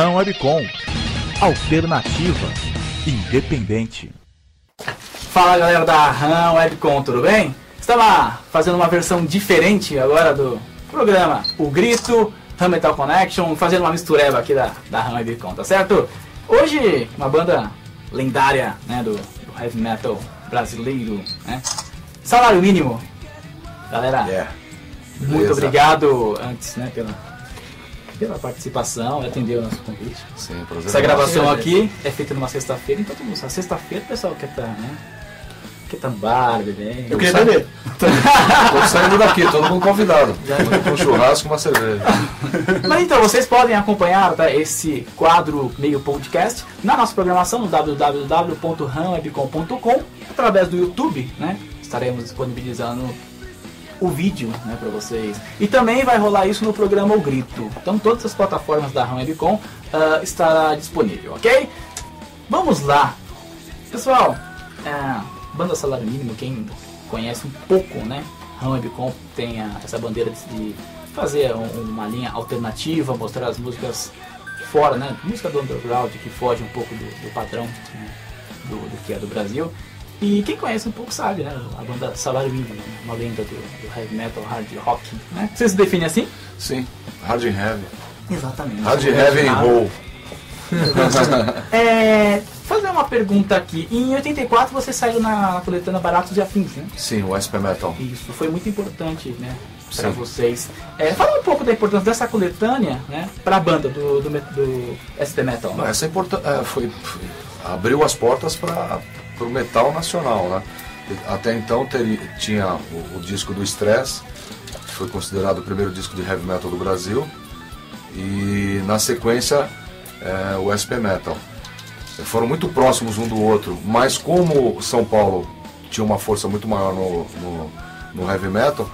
RAM Webcom, alternativa, independente. Fala galera da RAM Webcom, tudo bem? Estava fazendo uma versão diferente agora do programa O Grito, RAM Metal Connection, fazendo uma mistureba aqui da RAM Webcom, tá certo? Hoje, uma banda lendária, né, do heavy metal brasileiro, né? Salário Mínimo. Galera, muito obrigado antes, né, pela participação, atendeu o nosso convite. Sim, prazer. Essa gravação aqui é feita numa sexta-feira, então todo mundo sabe. Sexta-feira o pessoal quer estar, né? Quer estar no bar, bebendo. Eu queria beber. Tô saindo daqui, todo mundo convidado. Com um churrasco e uma cerveja. Mas então, vocês podem acompanhar, tá, esse quadro meio podcast na nossa programação no www.ramwebcom.com, através do YouTube, né? Estaremos disponibilizando o vídeo, né, para vocês. E também vai rolar isso no programa O Grito. Então todas as plataformas da RAM Webcom estará disponível, ok? Vamos lá. Pessoal, banda Salário Mínimo, quem conhece um pouco, né? RAM Webcom tem essa bandeira de fazer uma linha alternativa, mostrar as músicas fora, né? Música do underground que foge um pouco do padrão, né, do que é do Brasil. E quem conhece um pouco sabe, né? A banda Salário Mínimo, uma lenda do heavy metal, hard rock, né? Você se define assim? Sim, hard and heavy. Exatamente. Hard heavy and roll. Fazer uma pergunta aqui. Em 84 você saiu na coletânea Baratos e Afins, né? Sim, o SP Metal. Isso, foi muito importante, né? Para Sim. vocês. Fala um pouco da importância dessa coletânea, né? Para a banda do SP Metal. Não, essa abriu as portas para o metal nacional, né? Até então tinha o disco do Stress, que foi considerado o primeiro disco de heavy metal do Brasil, e na sequência o SP Metal. Foram muito próximos um do outro, mas como São Paulo tinha uma força muito maior no heavy metal,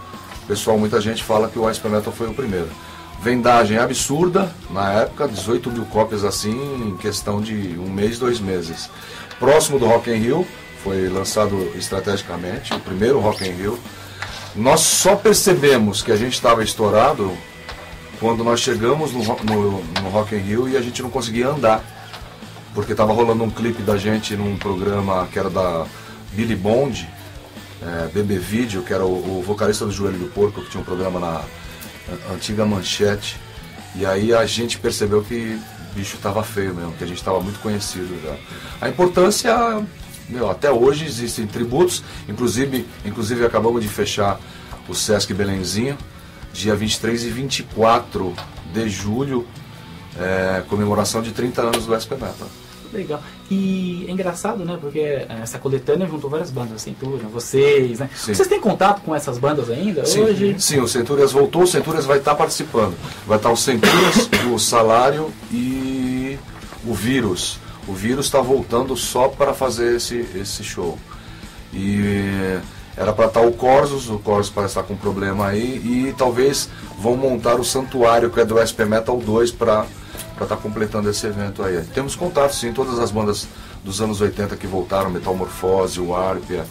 pessoal, muita gente fala que o SP Metal foi o primeiro. Vendagem absurda na época, 18 mil cópias assim em questão de um mês, 2 meses. Próximo do Rock in Rio, foi lançado estrategicamente, o primeiro Rock in Rio. Nós só percebemos que a gente estava estourado quando nós chegamos no Rock in Rio e a gente não conseguia andar, porque estava rolando um clipe da gente num programa que era da Billy Bond, BB Video, que era o vocalista do Joelho do Porco, que tinha um programa na antiga Manchete, e aí a gente percebeu que o bicho estava feio mesmo, que a gente estava muito conhecido já. A importância, até hoje existem tributos, inclusive acabamos de fechar o Sesc Belenzinho, dia 23 e 24 de julho, comemoração de 30 anos do SP Metal. Legal. E é engraçado, né? Porque essa coletânea juntou várias bandas, Centúria, vocês, né? Sim. Vocês têm contato com essas bandas ainda Sim, hoje? sim, o Centúrias voltou, o Centúrias vai estar participando. Vai estar o Centúrias, o Salário e o Vírus. O Vírus está voltando só para fazer esse show. E era para estar o Corsos parece estar com um problema aí, e talvez vão montar o Santuário, que é do SP Metal 2, para estar completando esse evento aí. Temos contato, sim, todas as bandas dos anos 80 que voltaram, Metamorfose, o Arpia,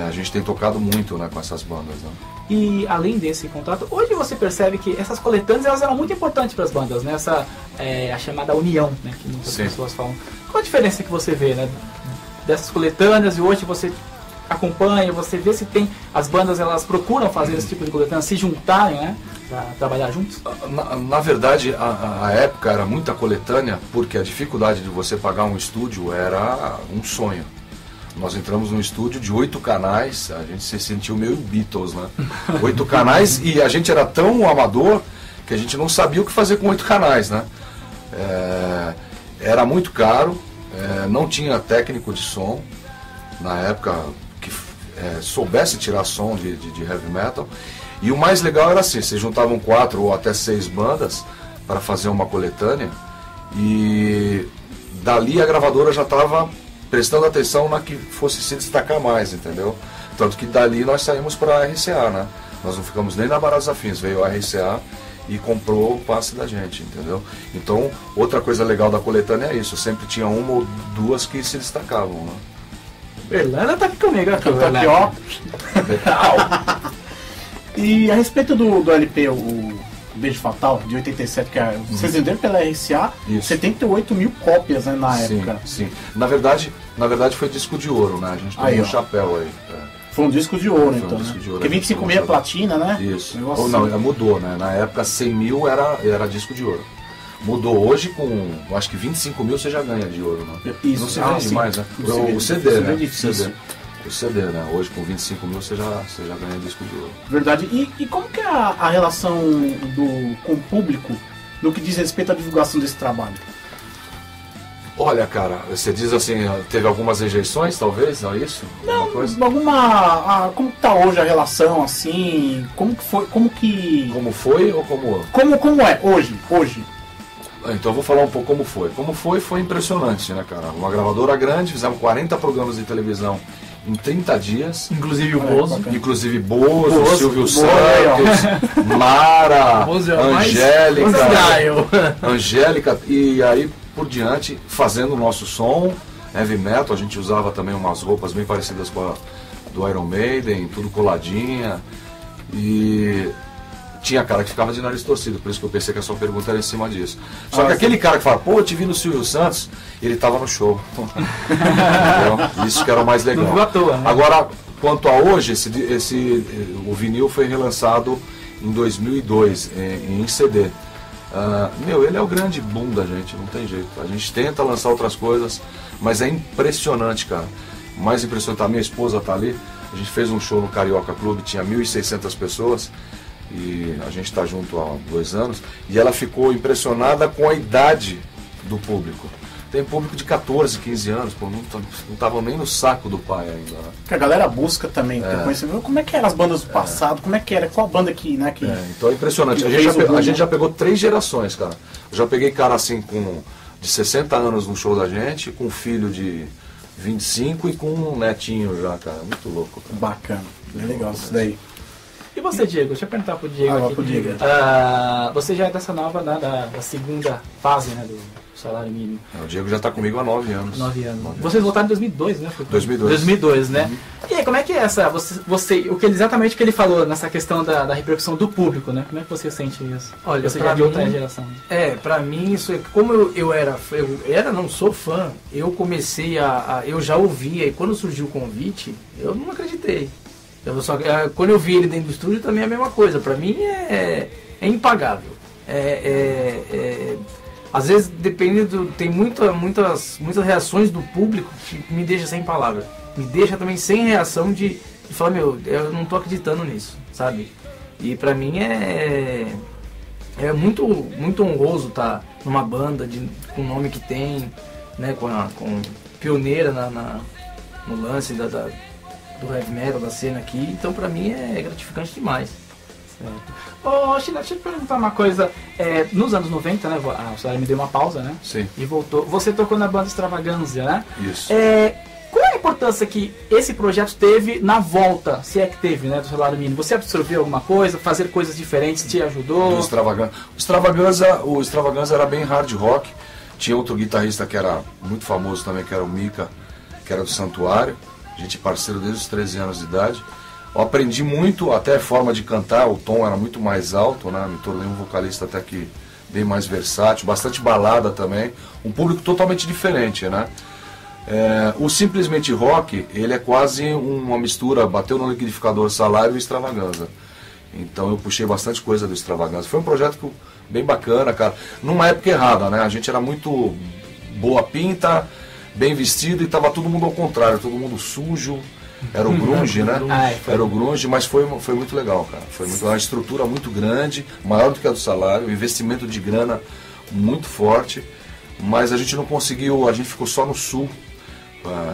a gente tem tocado muito, né, com essas bandas, né? E além desse contato, hoje você percebe que essas coletâneas elas eram muito importantes para as bandas, né? A chamada união, né, que muitas Sim. pessoas falam. Qual a diferença que você vê, né, dessas coletâneas, e hoje você acompanha, você vê se tem as bandas, elas procuram fazer esse tipo de coletânea, se juntarem, né, para trabalhar juntos? Na verdade, a época era muita coletânea, porque a dificuldade de você pagar um estúdio era um sonho. Nós entramos num estúdio de 8 canais, a gente se sentiu meio Beatles, né? 8 canais, e a gente era tão amador que a gente não sabia o que fazer com 8 canais, né? Era muito caro, não tinha técnico de som na época que soubesse tirar som de heavy metal. E o mais legal era assim, vocês juntavam 4 ou até 6 bandas para fazer uma coletânea, e dali a gravadora já estava prestando atenção na que fosse se destacar mais, entendeu? Tanto que dali nós saímos para a RCA, né? Nós não ficamos nem na Baratos Afins, veio a RCA e comprou o passe da gente, entendeu? Então, outra coisa legal da coletânea é isso, sempre tinha uma ou duas que se destacavam, né? Berlândia tá aqui comigo, aqui, Tá aqui, ó. E a respeito do LP, Beijo Fatal, de 87, que vocês venderam pela RCA, Isso. 78 mil cópias, né, na Sim, época. sim. Na verdade foi disco de ouro, né? A gente tomou Aí, um ó. chapéu aí. Foi um disco de ouro, Foi um então, disco né? de ouro, Porque a gente 25 mil é tomou platina, né? Isso. Negócio Ou não, assim. mudou, né? Na época 100 mil era disco de ouro. Mudou hoje com, acho que 25 mil você já ganha de ouro, né? Isso. Não se Ah, vende sim. mais, né? O O CD, CD né? é difícil. O CD, né? Hoje com 25 mil você já ganha disco de ouro. Verdade. E como que é a relação com o público no que diz respeito à divulgação desse trabalho? Olha, cara, você diz assim, teve algumas rejeições, talvez, não é isso? Não, Coisa? como que tá hoje a relação, assim? Como que foi? Como foi ou como... Como é hoje? Então eu vou falar um pouco como foi. Como foi impressionante, né, cara? Uma gravadora grande, fizemos 40 programas de televisão em 30 dias. Inclusive o Bozo. bacana. Inclusive Bozo, Bozo, Silvio Bozo, Santos, Mara, Bozo é o mais Angélica, freestyle. Angélica, e aí por diante, fazendo o nosso som, heavy metal, a gente usava também umas roupas bem parecidas com a do Iron Maiden, tudo coladinha, e tinha cara que ficava de nariz torcido, por isso que eu pensei que a sua pergunta era em cima disso. Só que aquele cara que fala, pô, eu te vi no Silvio Santos, ele tava no show. Entendeu? Isso que era o mais legal. Não viu à toa, né? Agora, quanto a hoje, o vinil foi relançado em 2002, em CD. Ele é o grande boom da gente, não tem jeito. A gente tenta lançar outras coisas, mas é impressionante, cara. Mais impressionante, a minha esposa tá ali. A gente fez um show no Carioca Clube, tinha 1.600 pessoas. E a gente está junto há 2 anos. E ela ficou impressionada com a idade do público. Tem público de 14, 15 anos, pô, não estavam nem no saco do pai ainda. Né? Que a galera busca também ter conhecimento. Como é que eram as bandas do passado? Como é que era? Qual a banda que, né? Então é impressionante. A gente já pegou 3 gerações, cara. Eu já peguei cara assim de 60 anos no show da gente, com um filho de 25 e com um netinho já, cara. Muito louco. Cara. Bacana. É legal isso daí. E você, Diego? Deixa eu perguntar pro Diego aqui. Pro Diego. Você já é dessa nova, né, da segunda fase, né, do salário mínimo. O Diego já está comigo há 9 anos. 9 anos. Vocês votaram em 2002, né? 2002. né? E aí, como é que é essa? Exatamente o que ele falou nessa questão da repercussão do público, né? Como é que você sente isso? Olha, você já é de outra geração. Pra mim isso é como não sou fã, eu comecei eu já ouvia, e quando surgiu o convite, eu não acreditei. Quando eu vi ele dentro do estúdio também é a mesma coisa. Pra mim é impagável. Às vezes tem muitas reações do público que me deixa sem palavras. Me deixa também sem reação de falar, eu não tô acreditando nisso, sabe? E pra mim é muito, muito honroso estar numa banda com o nome que tem, né, com pioneira no lance do heavy metal, da cena aqui. Então pra mim é gratificante demais. Ô, Sheila, deixa eu te perguntar uma coisa. Nos anos 90, né, o Salário me deu uma pausa, né? Sim. E voltou. Você tocou na banda Extravagância, né? Isso. Qual é a importância que esse projeto teve na volta, se é que teve, né, do Salário Mínimo? Você absorveu alguma coisa, fazer coisas diferentes te ajudou? O Extravagância era bem hard rock. Tinha outro guitarrista que era muito famoso também, que era o Mika, que era do Santuário. A gente é parceiro desde os 13 anos de idade. Eu aprendi muito, até a forma de cantar, o tom era muito mais alto, né? Me tornei um vocalista até que bem mais versátil, bastante balada também, um público totalmente diferente, né? O Simplesmente Rock, ele é quase uma mistura, bateu no liquidificador Salário e Extravagância. Então eu puxei bastante coisa do Extravagância. Foi um projeto bem bacana, cara. Numa época errada, né? A gente era muito boa pinta, bem vestido e tava todo mundo ao contrário, todo mundo sujo. Era o grunge, né? Era o grunge, mas foi muito legal, cara. Foi uma estrutura muito grande, maior do que a do Salário, investimento de grana muito forte, mas a gente não conseguiu, a gente ficou só no sul,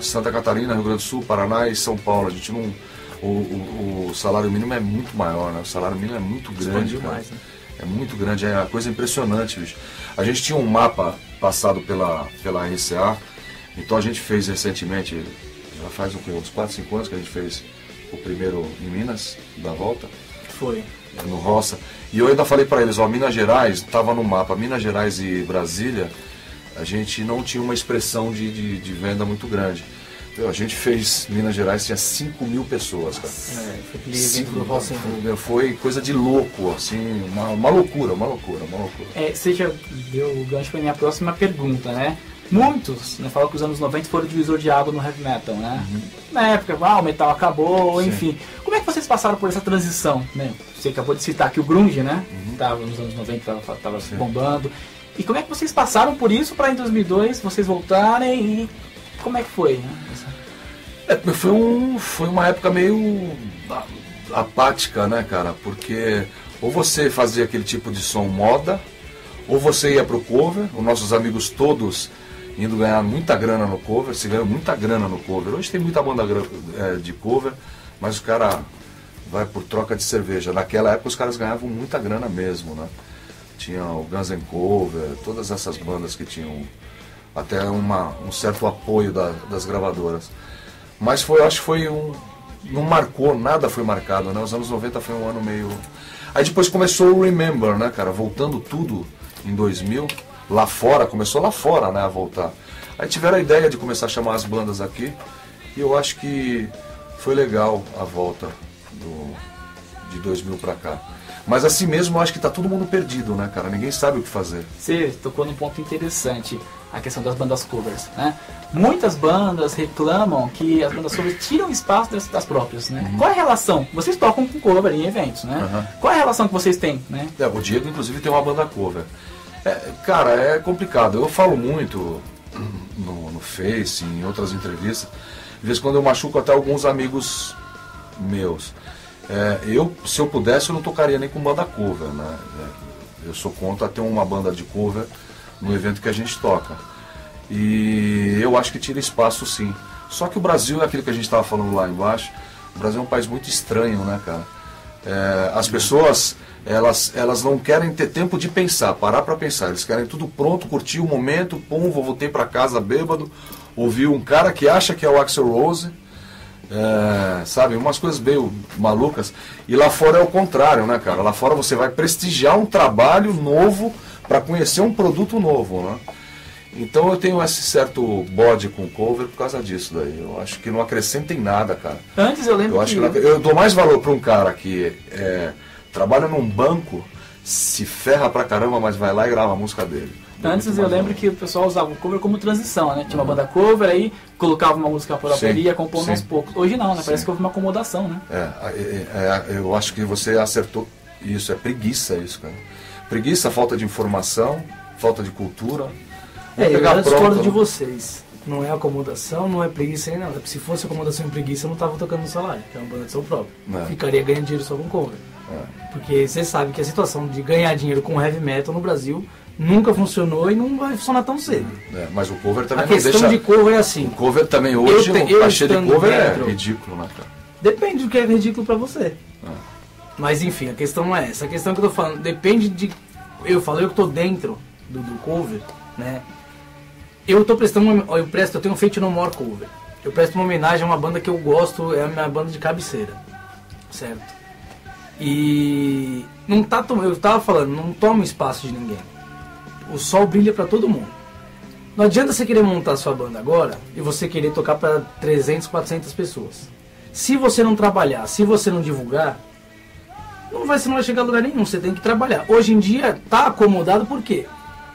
Santa Catarina, Rio Grande do Sul, Paraná e São Paulo. A gente não, o salário mínimo é muito maior, né? O salário mínimo é muito grande, demais, né? É muito grande, é uma coisa impressionante, bicho. A gente tinha um mapa passado pela RCA, então a gente fez recentemente, já faz uns 4, 5 anos que a gente fez o primeiro em Minas, da volta. Foi. No Roça. E eu ainda falei para eles, Minas Gerais estava no mapa, Minas Gerais e Brasília, a gente não tinha uma expressão de venda muito grande. A gente fez, Minas Gerais tinha 5 mil pessoas, cara. Foi aquele evento do Rock and Roll. Foi coisa de louco, assim, uma loucura. Você já deu o gancho para minha próxima pergunta, né? Muitos, né, falam que os anos 90 foram o divisor de água no heavy metal, né? Na época, o metal acabou, enfim. Como é que vocês passaram por essa transição, né? Você acabou de citar que o grunge, né? Tava nos anos 90, tava bombando. E como é que vocês passaram por isso para em 2002 vocês voltarem e como é que foi, né? Foi uma época meio apática, né, cara? Porque ou você fazia aquele tipo de som moda, ou você ia pro cover, os nossos amigos todos indo ganhar muita grana no cover, se ganhou muita grana no cover. Hoje tem muita banda de cover, mas o cara vai por troca de cerveja. Naquela época os caras ganhavam muita grana mesmo, né? Tinha o Guns N' Cover, todas essas bandas que tinham até um certo apoio das gravadoras. Mas acho que foi não marcou, nada foi marcado, né? Os anos 90 foi um ano meio... Aí depois começou o Remember, né, cara? Voltando tudo em 2000, lá fora, começou lá fora, né, a voltar. Aí tiveram a ideia de começar a chamar as bandas aqui, e eu acho que foi legal a volta de 2000 pra cá. Mas assim mesmo, eu acho que tá todo mundo perdido, né, cara? Ninguém sabe o que fazer. Você tocou num ponto interessante, a questão das bandas covers, né? Muitas bandas reclamam que as bandas covers tiram espaço das próprias, né? Qual é a relação? Vocês tocam com cover em eventos, né? Qual é a relação que vocês têm, né? O Diego, inclusive, tem uma banda cover. Cara, é complicado. Eu falo muito no Face, em outras entrevistas. De vez em quando eu machuco até alguns amigos meus. Se eu pudesse, eu não tocaria nem com banda cover, né? Eu sou contra ter uma banda de cover no evento que a gente toca. E eu acho que tira espaço, sim. Só que o Brasil é aquilo que a gente estava falando lá embaixo. O Brasil é um país muito estranho, né, cara? As pessoas, elas não querem ter tempo de pensar, parar para pensar. Eles querem tudo pronto, curtir o momento, voltei para casa bêbado, ouvi um cara que acha que é o Axl Rose, sabe, umas coisas meio malucas. E lá fora é o contrário, né, cara? Lá fora você vai prestigiar um trabalho novo para conhecer um produto novo, né? Então eu tenho esse certo bode com cover por causa disso daí. Eu acho que não acrescenta em nada, cara. Antes eu lembro eu dou mais valor para um cara que trabalha num banco, se ferra pra caramba, mas vai lá e grava a música dele. Antes eu lembro que o pessoal usava o cover como transição, né? Tinha uma banda cover, aí colocava uma música por autoria, compondo aos poucos. Hoje não, né? Parece que houve uma acomodação, né? Eu acho que você acertou isso. É preguiça isso, cara. Preguiça, falta de informação, falta de cultura. Eu discordo de vocês. Não é acomodação, não é preguiça nem nada. Se fosse acomodação e preguiça, eu não estava tocando no salário, que é uma banda de seu próprio. Ficaria ganhando dinheiro só com cover. Porque você sabe que a situação de ganhar dinheiro com heavy metal no Brasil nunca funcionou e não vai funcionar tão cedo. Mas o cover também a questão de cover é assim. O cover também hoje, o cachê de cover é ridículo, né, cara? Depende do que é ridículo pra você. Mas enfim, a questão não é essa. A questão que eu tô falando, depende de... Eu que tô dentro do cover, né? Eu tenho feito No More cover. Eu presto uma homenagem a uma banda que eu gosto, é a minha banda de cabeceira. Certo? E não tá, eu tava falando, não toma espaço de ninguém. O sol brilha pra todo mundo. Não adianta você querer montar a sua banda agora e você querer tocar para 300, 400 pessoas. Se você não trabalhar, se você não divulgar, você não vai chegar a lugar nenhum, você tem que trabalhar. Hoje em dia tá acomodado por quê?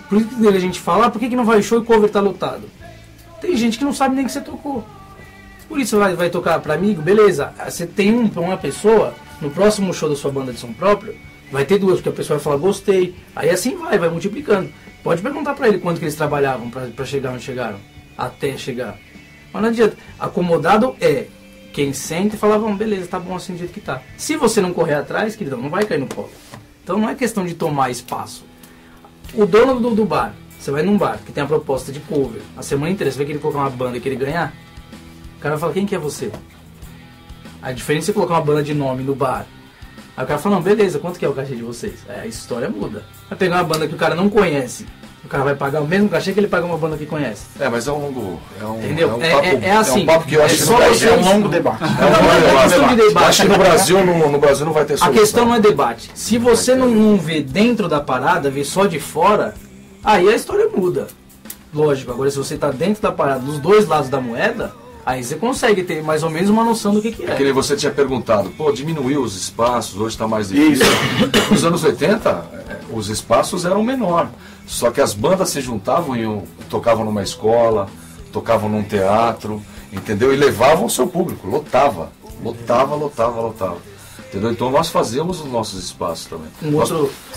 Por isso que a gente fala, por que não vai show e cover tá lotado? Tem gente que não sabe nem que você tocou. Por isso vai tocar para amigo, beleza. Você tem uma pessoa, no próximo show da sua banda de som próprio, vai ter duas, porque a pessoa vai falar gostei. Aí assim vai multiplicando. Pode perguntar para ele quanto que eles trabalhavam para chegar onde chegaram. Até chegar. Mas não adianta. Acomodado é quem sente e fala, beleza, tá bom assim do jeito que tá. Se você não correr atrás, queridão, não vai cair no colo. Então não é questão de tomar espaço. O dono do bar, você vai num bar que tem a proposta de cover, a semana inteira você vai querer colocar uma banda e querer ganhar, o cara vai falar, quem que é você? A diferença é você colocar uma banda de nome no bar. Aí o cara fala, não, beleza, quanto que é o cachê de vocês? Aí a história muda. Vai pegar uma banda que o cara não conhece, o cara vai pagar o mesmo cachê que ele paga uma banda que conhece. Mas é um longo... Entendeu? É Assim, um papo que eu acho que é um longo debate. Não é questão de debate. Acho que no Brasil não vai ter solução. A questão não é debate. Se você não vê dentro da parada, vê só de fora, aí a história muda. Lógico, agora se você está dentro da parada, dos dois lados da moeda, Aí você consegue ter mais ou menos uma noção do que É que nem você tinha perguntado, pô, diminuiu os espaços, hoje está mais difícil. Nos anos 80, os espaços eram menor. Só que as bandas se juntavam e tocavam numa escola, tocavam num teatro, entendeu? E levavam o seu público, lotava. Entendeu? Então nós fazíamos os nossos espaços também.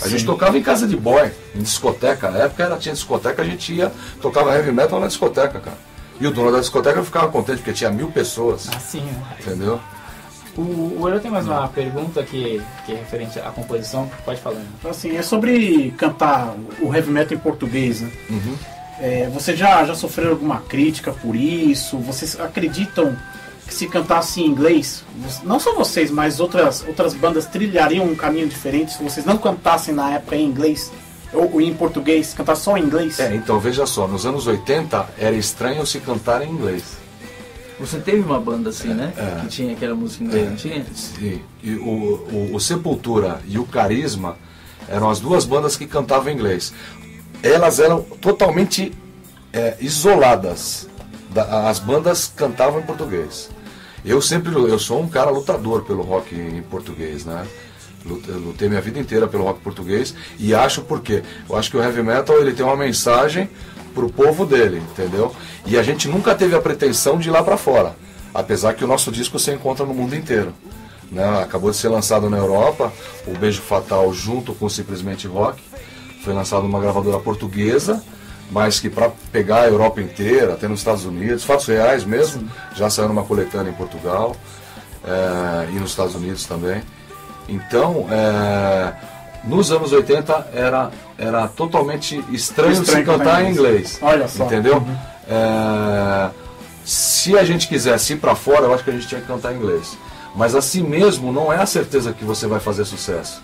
A gente tocava em casa de boy, em discoteca. Na época tinha discoteca, a gente ia, tocava heavy metal na discoteca, cara. E o dono da discoteca ficava contente porque tinha 1000 pessoas. Assim, né? Entendeu? O Euro tem mais uma pergunta que é referente à composição, pode falar. Né? Assim, é sobre cantar o heavy metal em português, né? Uhum. Você já sofreu alguma crítica por isso? Vocês acreditam que se cantasse em inglês, não só vocês, mas outras bandas trilhariam um caminho diferente se vocês não cantassem na época em inglês? Ou em português, cantar só em inglês? Então veja só, nos anos 80 era estranho se cantar em inglês. Você teve uma banda assim, né? Que era música em inglês, não tinha? Sim. E o Sepultura e o Carisma eram as duas bandas que cantavam em inglês. Elas eram totalmente isoladas. As bandas cantavam em português. Eu sou um cara lutador pelo rock em português, né? Eu lutei minha vida inteira pelo rock português e acho porque eu acho que o heavy metal ele tem uma mensagem pro povo dele, entendeu? E a gente nunca teve a pretensão de ir lá para fora, apesar que o nosso disco se encontra no mundo inteiro, né? Acabou de ser lançado na Europa, o Beijo Fatal junto com o Simplesmente Rock, foi lançado numa gravadora portuguesa, mas que para pegar a Europa inteira, até nos Estados Unidos, fatos reais mesmo, já saiu numa coletânea em Portugal e nos Estados Unidos também. Então, nos anos 80 era totalmente estranho se cantar em inglês. Olha só. Entendeu? Se a gente quisesse ir para fora, eu acho que a gente tinha que cantar em inglês. Mas assim mesmo, não é a certeza que você vai fazer sucesso.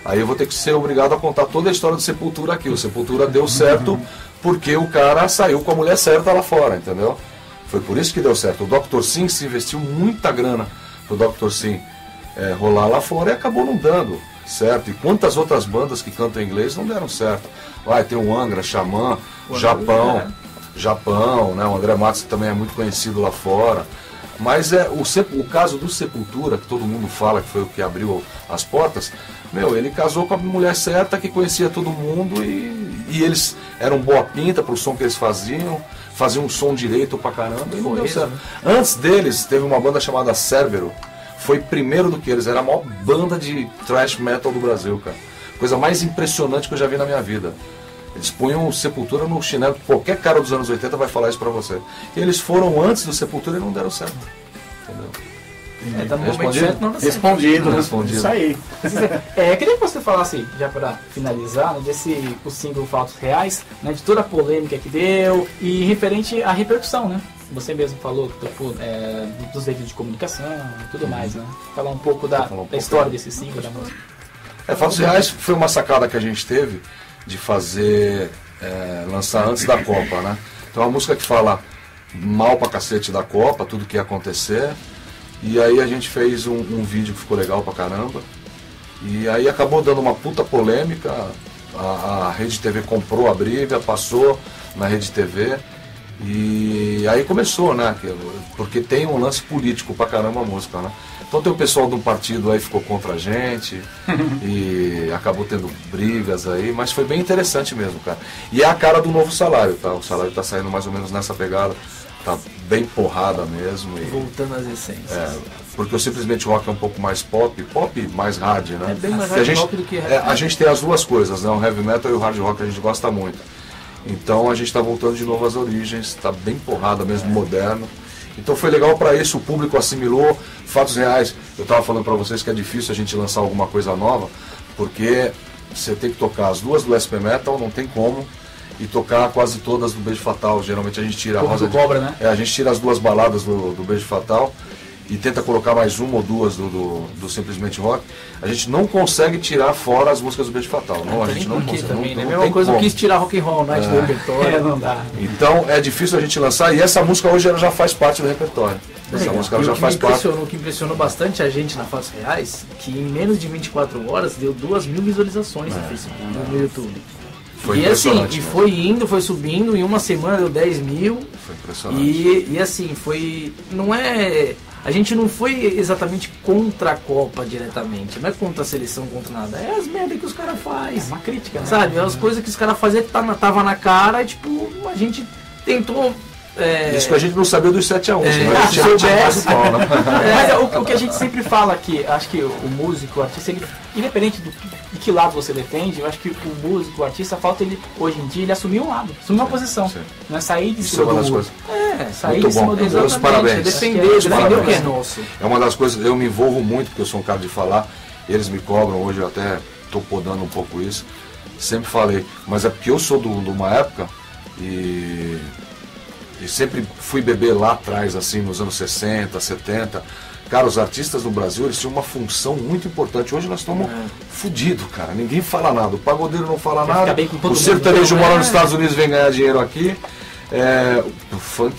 Aí eu vou ter que ser obrigado a contar toda a história do Sepultura aqui. O Sepultura deu certo porque o cara saiu com a mulher certa lá fora, entendeu? Foi por isso que deu certo. O Dr. Sim se investiu muita grana pro Dr. Sim rolar lá fora e acabou não dando certo. E quantas outras bandas que cantam em inglês não deram certo? Vai ter o Angra, Xamã, Japão, né? O André Matos também é muito conhecido lá fora. Mas o caso do Sepultura, que todo mundo fala que foi o que abriu as portas, ele casou com a mulher certa que conhecia todo mundo e eles eram boa pinta pro som que eles faziam um som direito pra caramba e não deu certo. Antes deles, teve uma banda chamada Cérbero, foi primeiro do que eles, era a maior banda de thrash metal do Brasil, cara. Coisa mais impressionante que eu já vi na minha vida. Eles punham Sepultura no chinelo, qualquer cara dos anos 80 vai falar isso pra você. E eles foram antes do Sepultura e não deram certo. Entendeu? Tá no momento certo, não dá certo. Respondido. Isso aí. Queria que você falasse, já para finalizar, né, o single Fatos Reais, né, de toda a polêmica que deu e referente à repercussão, né? Você mesmo falou que tocou dos veículos de comunicação e tudo mais, né? Falar um pouco da história desse single, da música. Fatos Reais foi uma sacada que a gente teve de fazer, lançar antes da Copa, né? Então é uma música que fala mal pra cacete da Copa, tudo que ia acontecer. E aí a gente fez um vídeo que ficou legal pra caramba. E aí acabou dando uma puta polêmica. A Rede TV comprou a briga, passou na Rede TV. E aí começou, né? Porque tem um lance político pra caramba a música, né? Então tem o pessoal de um partido aí que ficou contra a gente e acabou tendo brigas aí, mas foi bem interessante mesmo, cara. E é a cara do novo salário, tá? O salário tá saindo mais ou menos nessa pegada, tá bem porrada mesmo. E, voltando às essências. Porque o Simplesmente Rock é um pouco mais pop mais hard, né? É bem mais hard rock do que heavy metal. A gente tem as duas coisas, né? O heavy metal e o hard rock a gente gosta muito. Então a gente está voltando de novo às origens, está bem porrada mesmo, moderno. Então foi legal para isso, o público assimilou. Fatos Reais, eu estava falando para vocês que é difícil a gente lançar alguma coisa nova, porque você tem que tocar as duas do SP Metal, não tem como, e tocar quase todas do Beijo Fatal. Geralmente a gente tira a Rosa de Cobra, né? A gente tira as duas baladas do Beijo Fatal e tenta colocar mais uma ou duas do Simplesmente Rock. A gente não consegue tirar fora as músicas do Beijo Fatal. Não, a gente não consegue. Também, não né? Mesma coisa, eu quis tirar Rock and Roll Night do repertório. Não dá. Então é difícil a gente lançar, e essa música hoje ela já faz parte do repertório. Essa música ela já faz parte. O que impressionou bastante a gente na Fatos Reais, que em menos de 24 horas deu 2.000 visualizações no Facebook, no YouTube. Foi E assim, impressionante e mesmo. foi indo, foi subindo, em uma semana deu 10 mil. Foi impressionante. E assim, foi. Não é. A gente não foi exatamente contra a Copa diretamente. Não é contra a seleção, contra nada. É as merdas que os caras fazem. É uma crítica, né? Sabe? As coisas que os caras faziam que tava na cara e tipo, a gente tentou. Isso que a gente não sabia dos 7-1, senão a gente se já tinha soubesse. mais o pau, né? Mas o que a gente sempre fala aqui, acho que o músico, o artista, ele, independente de que lado você defende, eu acho que o músico, o artista, falta ele, hoje em dia, ele assumir um lado, assumir uma posição. Sim. Não é sair de Isso cima é uma do das muro. coisas. Sair Muito de cima bom. do Meus muro. parabéns. Defender Meus o que é parabéns. nosso. É uma das coisas, eu me envolvo muito, porque eu sou um cara de falar, eles me cobram, hoje eu até estou podando um pouco isso, sempre falei, mas é porque eu sou de uma época e sempre fui beber lá atrás, assim, nos anos 60, 70. Cara, os artistas no Brasil, eles tinham uma função muito importante. Hoje nós estamos fodidos, cara. Ninguém fala nada. O pagodeiro não fala ficar nada. bem com todo O mundo. sertanejo Então, mora nos Estados Unidos e vem ganhar dinheiro aqui. O funk,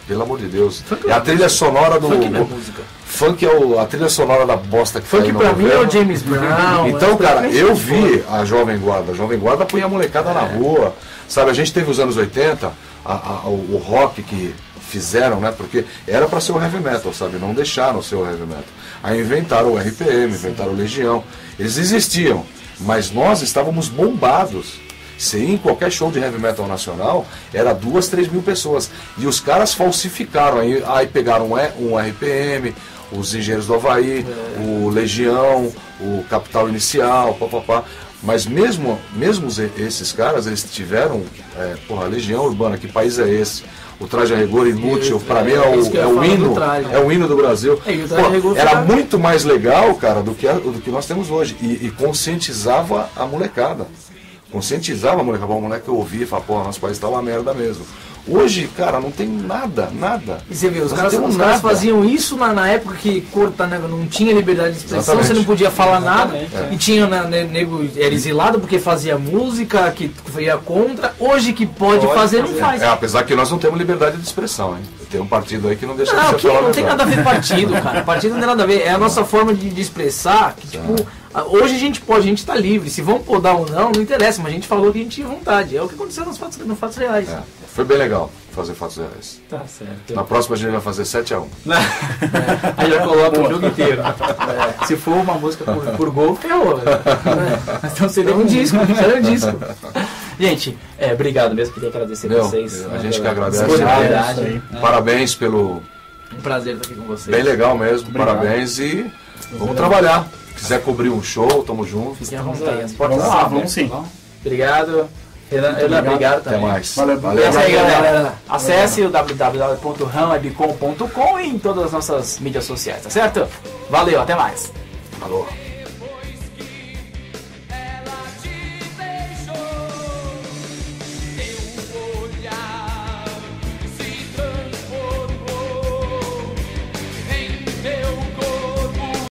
pelo amor de Deus. É a trilha sonora do... Funk não é música. Funk é a trilha sonora da bosta que Funk tá aí no pra mim é governo. o James Brown. Então, cara, essa eu coisa vi a Jovem Guarda. A Jovem Guarda punha a molecada na rua. Sabe, a gente teve os anos 80, o rock que fizeram, né? Porque era pra ser o heavy metal, sabe? Não deixaram ser o heavy metal. Aí inventaram o RPM, inventaram o Legião. Eles existiam, mas nós estávamos bombados. Você ia em qualquer show de heavy metal nacional, era 2, 3 mil pessoas. E os caras falsificaram. Aí pegaram um RPM, os Engenheiros do Havaí, o Legião, o Capital Inicial, papapá. Mas mesmo esses caras, eles tiveram, a Legião Urbana, que país é esse? O Traje a Rigor Inútil, pra mim isso que eu ia é o falar hino, do Traje. é o hino do Brasil. E o Traje a Rigor Era ficava- muito mais legal, cara, do que nós temos hoje. E conscientizava a molecada. Conscientizava a molecada. O moleque ouvia e falava, pô, nosso país tá uma merda mesmo. Hoje, cara, não tem nada. E você vê, os Nós caras não temos caras nada. faziam isso na época que não tinha liberdade de expressão, Exatamente. você não podia falar nada, Exatamente, e tinha nego era exilado porque fazia música, que ia contra, hoje que pode fazer, não faz. Apesar que nós não temos liberdade de expressão, hein? Tem um partido aí que não deixa Não, de que você falar não tem verdade. nada a ver partido, cara. Partido não tem nada a ver. É a nossa forma de expressar. Que, tipo, hoje a gente tá livre. Se vão podar ou não, não interessa, mas a gente falou que a gente tinha vontade. É o que aconteceu nos fatos reais. Foi bem legal fazer fatos reais. Tá certo. Na próxima a gente vai fazer 7-1. Aí já coloca o jogo inteiro. Se for uma música por gol, ferrou. Então seria Um disco, era um disco. Gente, obrigado mesmo, queria agradecer vocês. A gente que pela agradece. disponibilidade. Parabéns pelo... Um prazer estar aqui com vocês. Bem legal mesmo, parabéns e vamos trabalhar. Se quiser cobrir um show, tamo junto. Fiquem à vontade. As portas Vamos lá, são vamos sim. Obrigado. Renan, obrigado Até também. mais. Valeu. E é isso aí, galera. galera. Acesse o www.ramwebcom.com e em todas as nossas mídias sociais, tá certo? Valeu, até mais. Falou.